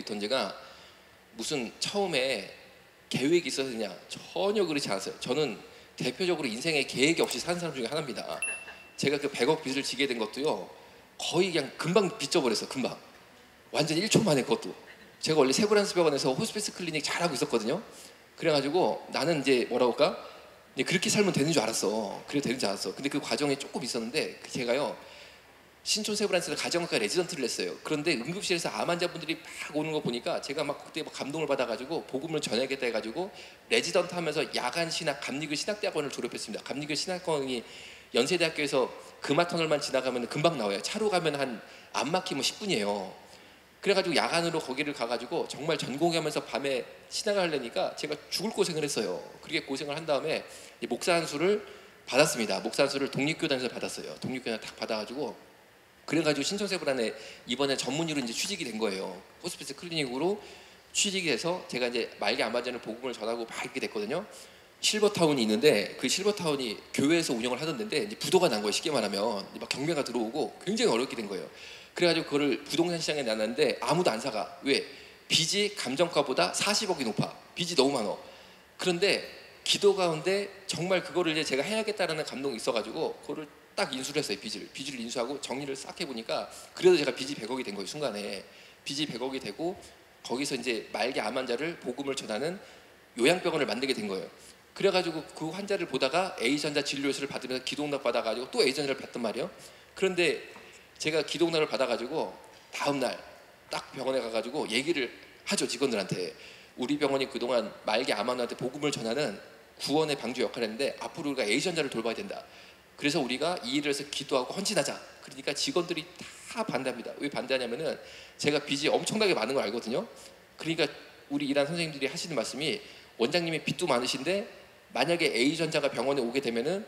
이후부터는 제가 무슨 처음에 계획이 있어서 그냥 전혀 그렇지 않았어요. 저는 대표적으로 인생에 계획이 없이 사는 사람 중에 하나입니다. 제가 그 100억 빚을 지게 된 것도요, 거의 그냥 금방 빚져버렸어요. 금방. 완전 1초 만에. 그것도 제가 원래 세브란스 병원에서 호스피스 클리닉 잘하고 있었거든요. 그래가지고 나는 이제 뭐라고 할까, 이제 그렇게 살면 되는 줄 알았어. 그래 되는 줄 알았어. 근데 그 과정에 조금 있었는데, 제가요 신촌 세브란스에서 가정학과 레지던트를 했어요. 그런데 응급실에서 암 환자분들이 막 오는 거 보니까 제가 막 그때 막 감동을 받아가지고 복음을 전해야겠다 해가지고 레지던트 하면서 야간 신학 감리교 신학대학원을 졸업했습니다. 감리교 신학원이 연세대학교에서 금화터널만 지나가면 금방 나와요. 차로 가면 한 안 막히면 10분이에요. 그래가지고 야간으로 거기를 가가지고 정말 전공하면서 밤에 신학을 하려니까 제가 죽을 고생을 했어요. 그렇게 고생을 한 다음에 목사 안수를 받았습니다. 목사 안수를 독립교단에서 받았어요. 독립교단 딱 받아가지고, 그래가지고 신촌세브란에 이번에 전문의로 이제 취직이 된 거예요. 호스피스 클리닉으로 취직이 돼서 제가 이제 말기 암 환자는 복음을 전하고 막 있게 됐거든요. 실버타운이 있는데 그 실버타운이 교회에서 운영을 하던 데인데 이제 부도가 난 거예요. 쉽게 말하면 막 경매가 들어오고 굉장히 어렵게 된 거예요. 그래가지고 그거를 부동산 시장에 놨는데 아무도 안 사가. 왜? 빚이 감정가보다 40억이 높아. 빚이 너무 많아. 그런데 기도 가운데 정말 그거를 이제 제가 해야겠다라는 감동이 있어가지고 그거를 딱 인수를 했어요. 빚을 인수하고 정리를 싹 해보니까 그래도 제가 빚이 100억이 된 거예요. 순간에 빚이 100억이 되고, 거기서 이제 말기 암 환자를 복음을 전하는 요양병원을 만들게 된 거예요. 그래가지고 그 환자를 보다가 A전자 진료수를 받으면서 기도응답 받아가지고 또 A전자를 받단 말이에요. 그런데 제가 기도응답을 받아가지고 다음날 딱 병원에 가가지고 얘기를 하죠. 직원들한테. 우리 병원이 그동안 말기 암 환자한테 복음을 전하는 구원의 방주 역할을 했는데 앞으로 우리가 A전자를 돌봐야 된다. 그래서 우리가 이 일을 해서 기도하고 헌신하자. 그러니까 직원들이 다 반대합니다. 왜 반대하냐면은 제가 빚이 엄청나게 많은 걸 알거든요. 그러니까 우리 일하는 선생님들이 하시는 말씀이, 원장님이 빚도 많으신데 만약에 A전자가 병원에 오게 되면은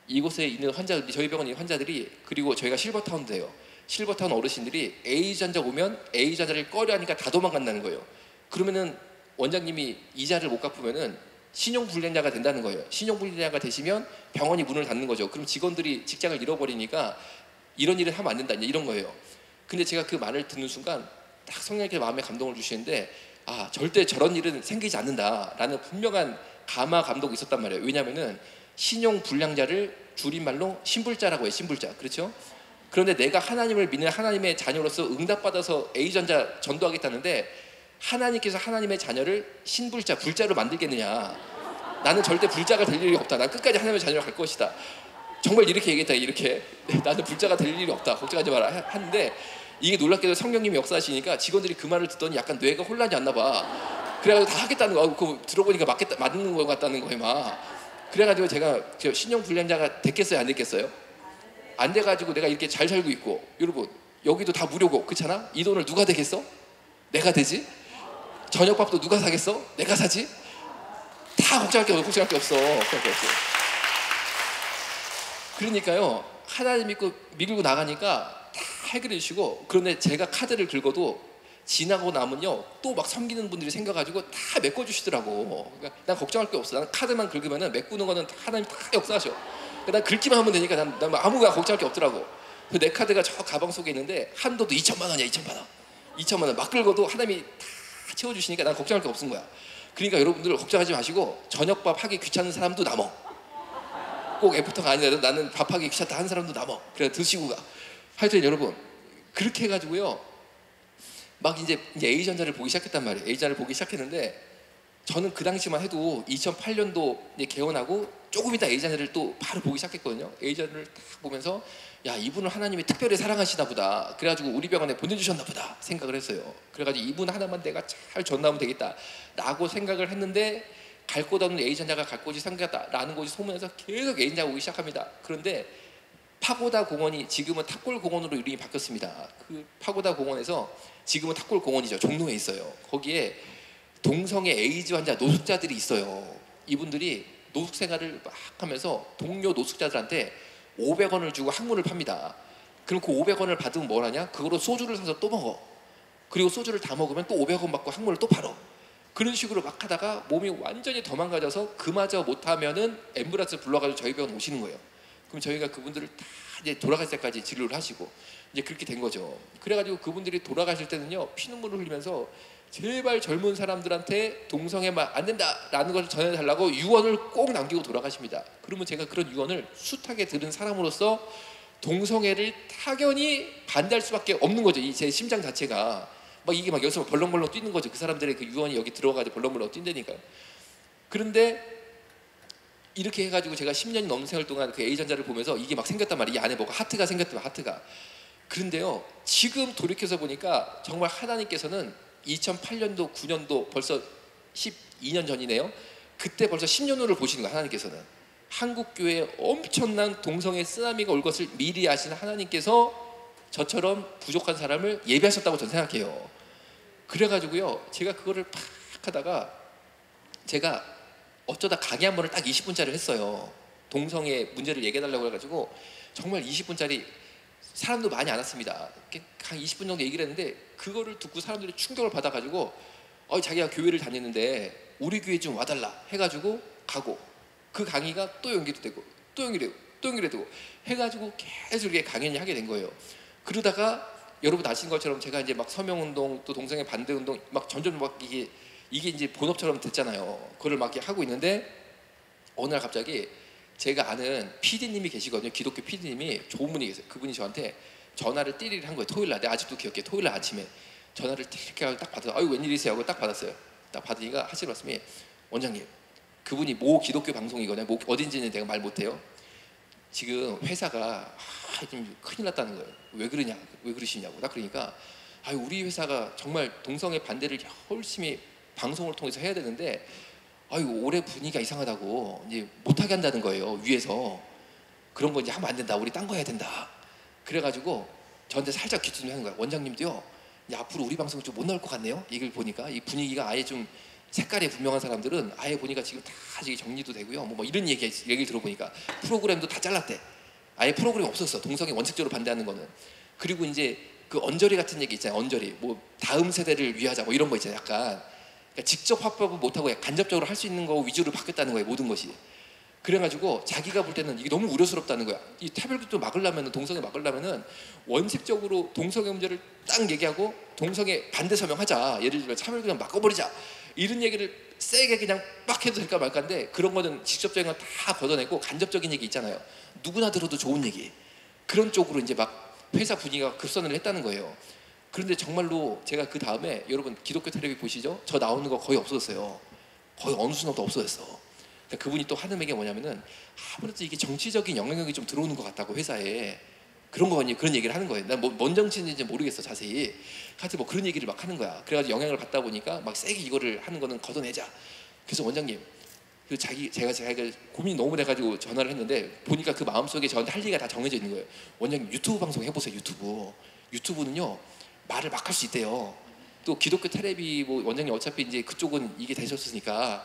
이곳에 있는 환자들, 저희 병원에 있는 환자들이, 그리고 저희가 실버타운도예요. 실버타운 어르신들이 A전자 오면 A전자를 꺼려하니까 다 도망간다는 거예요. 그러면은 원장님이 이자를 못 갚으면은 신용불량자가 된다는 거예요. 신용불량자가 되시면 병원이 문을 닫는 거죠. 그럼 직원들이 직장을 잃어버리니까 이런 일을 하면 안 된다, 이런 거예요. 근데 제가 그 말을 듣는 순간 딱 성령님께서 마음에 감동을 주시는데, 아, 절대 저런 일은 생기지 않는다라는 분명한 감화 감동이 있었단 말이에요. 왜냐하면은 신용불량자를 줄임말로 신불자라고 해요. 신불자. 그렇죠? 그런데 내가 하나님을 믿는 하나님의 자녀로서 응답받아서 A전자 전도하겠다는데 하나님께서 하나님의 자녀를 신불자, 불자로 만들겠느냐. 나는 절대 불자가 될 일이 없다. 난 끝까지 하나님의 자녀로 갈 것이다. 정말 이렇게 얘기했다. 이렇게. 나는 불자가 될 일이 없다. 걱정하지 마라. 하는데 이게 놀랍게도 성령님이 역사하시니까 직원들이 그 말을 듣더니 약간 뇌가 혼란이 왔나 봐. 그래가지고 다 하겠다는 거. 그거 들어보니까 맞는 거 같다는 거예요. 막. 그래가지고 제가 신용불량자가 됐겠어요? 안 됐겠어요? 안 돼가지고 내가 이렇게 잘 살고 있고, 여러분 여기도 다 무료고, 그렇잖아? 이 돈을 누가 되겠어? 내가 되지? 저녁밥도 누가 사겠어? 내가 사지? 다 걱정할 게 없어. 그러니까요, 하나님 믿고 밀고 나가니까 다 해결해 주시고, 그런데 제가 카드를 긁어도 지나고 나면요 또 막 섬기는 분들이 생겨가지고 다 메꿔주시더라고. 그러니까 난 걱정할 게 없어. 난 카드만 긁으면은 메꾸는 거는 하나님 다 역사하셔. 그러니까 난 긁기만 하면 되니까 난 아무거나 걱정할 게 없더라고. 내 카드가 저 가방 속에 있는데 한도도 2천만 원이야. 2천만 원 막 긁어도 하나님이 다 채워주시니까 난 걱정할 게 없은 거야. 그러니까 여러분들 걱정하지 마시고, 저녁밥 하기 귀찮은 사람도 남어. 꼭 애프터가 아니라도 나는 밥하기 귀찮다 하는 사람도 남어. 그래 드시고 가. 하여튼 여러분 그렇게 해가지고요 막 이제 A전자를 보기 시작했단 말이에요. A전자를 보기 시작했는데, 저는 그 당시만 해도 2008년도 개원하고 조금 있다 A전자를 또 바로 보기 시작했거든요. A전자를 딱 보면서, 야, 이분을 하나님이 특별히 사랑하시나 보다. 그래가지고 우리 병원에 보내주셨나 보다 생각을 했어요. 그래가지고 이분 하나만 내가 잘 전도하면 되겠다 라고 생각을 했는데, 갈 곳 없는 A전자가 갈 곳이 생겼다라는 곳이 소문에서 계속 A전자가 오기 시작합니다. 그런데 파고다 공원이 지금은 탑골 공원으로 이름이 바뀌었습니다. 그 파고다 공원에서 지금은 탑골 공원이죠. 종로에 있어요. 거기에 동성애 에이즈 환자 노숙자들이 있어요. 이분들이 노숙 생활을 막 하면서 동료 노숙자들한테 500원을 주고 학문을 팝니다. 그럼 그 500원을 받으면 뭘 하냐? 그거로 소주를 사서 또 먹어. 그리고 소주를 다 먹으면 또 500원 받고 학문을 또 팔어. 그런 식으로 막 하다가 몸이 완전히 더 망가져서 그마저 못하면은 앰뷸런스 불러가지고 저희 병원 오시는 거예요. 그럼 저희가 그분들을 다 이제 돌아갈 때까지 진료를 하시고 이제 그렇게 된 거죠. 그래가지고 그분들이 돌아가실 때는요 피눈물을 흘리면서 제발 젊은 사람들한테 동성애 막 안 된다라는 것을 전해달라고 유언을 꼭 남기고 돌아가십니다. 그러면 제가 그런 유언을 숱하게 들은 사람으로서 동성애를 타견이 반대할 수밖에 없는 거죠. 이 제 심장 자체가 막 이게 막 여기서 벌렁벌렁 뛰는 거죠. 그 사람들의 그 유언이 여기 들어가지고 벌렁벌렁 뛴다니까요. 그런데 이렇게 해가지고 제가 10년이 넘는 세월 동안 그 A전자를 보면서 이게 막 생겼단 말이에요. 이 안에 뭐가 하트가 생겼단 하트가. 그런데요, 지금 돌이켜서 보니까 정말 하나님께서는 2008년도 9년도 벌써 12년 전이네요. 그때 벌써 10년 후를 보시는 거예요. 하나님께서는 한국 교회에 엄청난 동성애 쓰나미가 올 것을 미리 아시는 하나님께서 저처럼 부족한 사람을 예비하셨다고 저는 생각해요. 그래가지고요, 제가 그거를 팍 하다가 제가 어쩌다 강의 한 번을 딱 20분짜리를 했어요. 동성애 문제를 얘기해달라고 해가지고 정말 20분짜리 사람도 많이 안 왔습니다. 한 20분 정도 얘기를 했는데 그거를 듣고 사람들이 충격을 받아가지고 자기가 교회를 다녔는데 우리 교회 좀 와달라 해가지고 가고, 그 강의가 또 연기도 되고 또 연기되고 또 연기되고 해가지고 계속 이렇게 강연을 하게 된 거예요. 그러다가 여러분 아시는 것처럼 제가 이제 막 서명운동 또 동성애 반대운동 막 점점 막 이게 이제 본업처럼 됐잖아요. 그걸 막 이렇게 하고 있는데 어느 날 갑자기 제가 아는 PD님이 계시거든요. 기독교 PD님이 좋은 분이 계세요. 그분이 저한테 전화를 띠리를 한 거예요. 토요일 날. 내가 아직도 기억해. 토요일 날 아침에 전화를 띠리게 하고 딱 받아서 아유 웬일이세요 하고 딱 받았어요. 딱 받으니까 하시는 말씀이, 원장님, 그분이 모 기독교 방송이거든요. 뭐 어딘지는 내가 말 못해요. 지금 회사가 좀 큰일 났다는 거예요. 왜 그러냐, 왜 그러시냐고. 딱 그러니까 우리 회사가 정말 동성애 반대를 열심히 방송을 통해서 해야 되는데 올해 분위기가 이상하다고 이제 못하게 한다는 거예요. 위에서 그런 거 이제 하면 안 된다. 우리 딴 거 해야 된다. 그래가지고 저한테 살짝 귀띔하는 거야. 원장님도요, 이제 앞으로 우리 방송 좀 못 나올 것 같네요. 이걸 보니까 이 분위기가 아예 좀 색깔이 분명한 사람들은 아예 보니까 지금 다 정리도 되고요. 뭐 이런 얘기를 들어보니까 프로그램도 다 잘랐대. 아예 프로그램이 없었어. 동성애 원칙적으로 반대하는 거는. 그리고 이제 그 언저리 같은 얘기 있잖아요. 언저리 뭐 다음 세대를 위하자 뭐 이런 거 있잖아요. 약간 그러니까 직접 확보를 못하고 간접적으로 할 수 있는 거 위주로 바뀌었다는 거예요. 모든 것이. 그래가지고 자기가 볼 때는 이게 너무 우려스럽다는 거야. 이 차별도 막으려면, 동성애 막으려면은 원칙적으로 동성애 문제를 딱 얘기하고 동성애 반대 서명하자. 예를 들면 차별 그냥 막아버리자. 이런 얘기를 세게 그냥 빡 해도 될까 말까인데, 그런 거는 직접적인 건 다 걷어내고 간접적인 얘기 있잖아요. 누구나 들어도 좋은 얘기. 그런 쪽으로 이제 막 회사 분위기가 급선을 했다는 거예요. 그런데 정말로 제가 그 다음에 여러분 기독교 텔레비 보시죠? 저 나오는 거 거의 없어졌어요. 거의 어느 순간부터 없어졌어. 그분이 또 하는 얘기가 뭐냐면은 아무래도 이게 정치적인 영향력이 좀 들어오는 것 같다고 회사에. 그런 얘기를 하는 거예요. 난 뭔 정치인지 모르겠어 자세히. 하여튼 뭐 그런 얘기를 막 하는 거야. 그래가지고 영향을 받다 보니까 막 세게 이거를 하는 거는 걷어내자. 그래서 원장님, 제가 고민이 너무 돼가지고 전화를 했는데 보니까 그 마음속에 저한테 할 얘기가 다 정해져 있는 거예요. 원장님 유튜브 방송 해보세요. 유튜브는요 말을 막 할 수 있대요. 또 기독교 텔레비 뭐 원장님 어차피 이제 그쪽은 이게 되셨으니까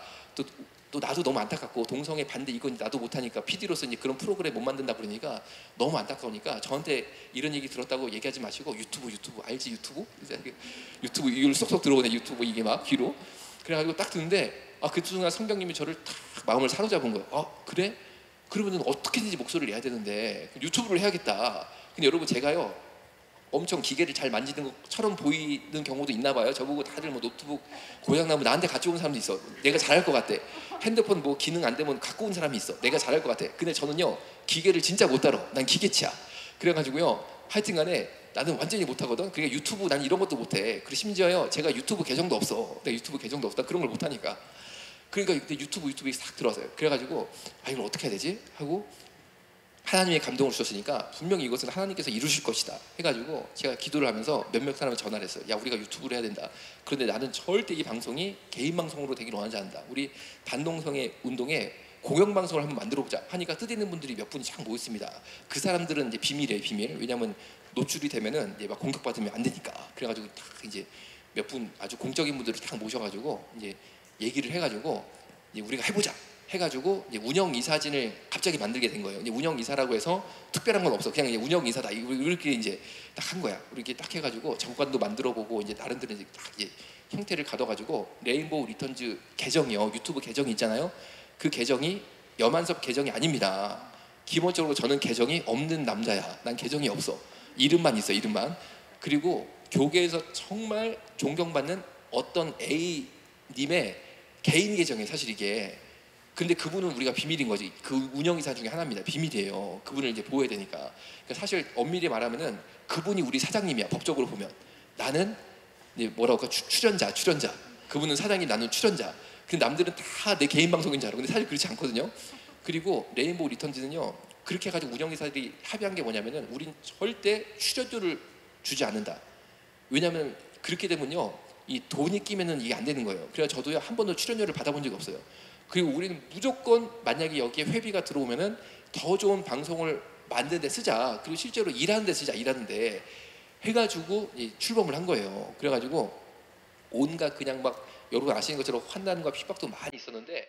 또 나도 너무 안타깝고 동성애 반대 이건 나도 못하니까 PD로서 이제 그런 프로그램 못 만든다 그러니까 너무 안타까우니까 저한테 이런 얘기 들었다고 얘기하지 마시고 유튜브 알지 유튜브 이걸 쏙쏙 들어오네. 유튜브 이게 막 귀로. 그래가지고 딱 듣는데 그 순간 성경님이 저를 탁 마음을 사로잡은 거예요. 그래? 그러면은 어떻게든지 목소리를 내야 되는데 유튜브를 해야겠다. 근데 여러분 제가요 엄청 기계를 잘 만지는 것처럼 보이는 경우도 있나 봐요. 저보고 다들 뭐 노트북 고장나면 나한테 같이 온 사람도 있어. 내가 잘할 것 같대. 핸드폰 뭐 기능 안 되면 갖고 온 사람이 있어. 내가 잘할 것 같아. 근데 저는요 기계를 진짜 못 다뤄. 난 기계치야. 그래가지고요 하여튼간에 나는 완전히 못하거든. 그러니까 유튜브 난 이런 것도 못해. 그리고 심지어요 제가 유튜브 계정도 없어. 내가 유튜브 계정도 없다. 그런 걸 못하니까. 그러니까 그때 유튜브에 싹 들어왔어요. 그래가지고 이걸 어떻게 해야 되지? 하고 하나님의 감동을 주셨으니까 분명히 이것은 하나님께서 이루실 것이다 해가지고 제가 기도를 하면서 몇몇 사람을 전화를 했어요. 야 우리가 유튜브를 해야 된다. 그런데 나는 절대 이 방송이 개인 방송으로 되기를 원하지 않는다. 우리 반동성애 운동에 공영방송을 한번 만들어보자 하니까 뜻있는 분들이 몇 분이 쫙 모였습니다. 그 사람들은 이제 비밀이에요. 비밀. 왜냐하면 노출이 되면은 이제 막 공격받으면 안 되니까. 그래가지고 딱 이제 몇 분 아주 공적인 분들을 딱 모셔가지고 이제 얘기를 해가지고 이제 우리가 해보자 해가지고 이제 운영 이사진을 갑자기 만들게 된 거예요. 이제 운영 이사라고 해서 특별한 건 없어. 그냥 이제 운영 이사다. 이렇게 이제 딱 한 거야. 이렇게 딱 해가지고 정관도 만들어보고 이제 나름대로 이제 딱 이제 형태를 가둬가지고 레인보우 리턴즈 계정이요. 유튜브 계정이 있잖아요. 그 계정이 여만섭 계정이 아닙니다. 기본적으로 저는 계정이 없는 남자야. 난 계정이 없어. 이름만 있어. 이름만. 그리고 교계에서 정말 존경받는 어떤 A 님의 개인 계정이에요, 사실 이게. 근데 그분은 우리가 비밀인 거지. 그 운영이사 중에 하나입니다. 비밀이에요. 그분을 이제 보호해야 되니까. 그러니까 사실 엄밀히 말하면은 그분이 우리 사장님이야. 법적으로 보면. 나는 이제 뭐라고 할까, 출연자. 그분은 사장님, 나는 출연자. 근데 남들은 다 내 개인 방송인 줄 알아. 근데 사실 그렇지 않거든요. 그리고 레인보우 리턴즈는요, 그렇게 해가지고 운영이사들이 합의한 게 뭐냐면은 우린 절대 출연료를 주지 않는다. 왜냐하면 그렇게 되면요, 이 돈이 끼면은 이게 안 되는 거예요. 그래서 저도요, 한 번도 출연료를 받아본 적이 없어요. 그리고 우리는 무조건 만약에 여기에 회비가 들어오면은 더 좋은 방송을 만드는 데 쓰자. 그리고 실제로 일하는 데 쓰자. 일하는데 해가지고 출범을 한 거예요. 그래가지고 온갖 그냥 막 여러분 아시는 것처럼 환난과 핍박도 많이 있었는데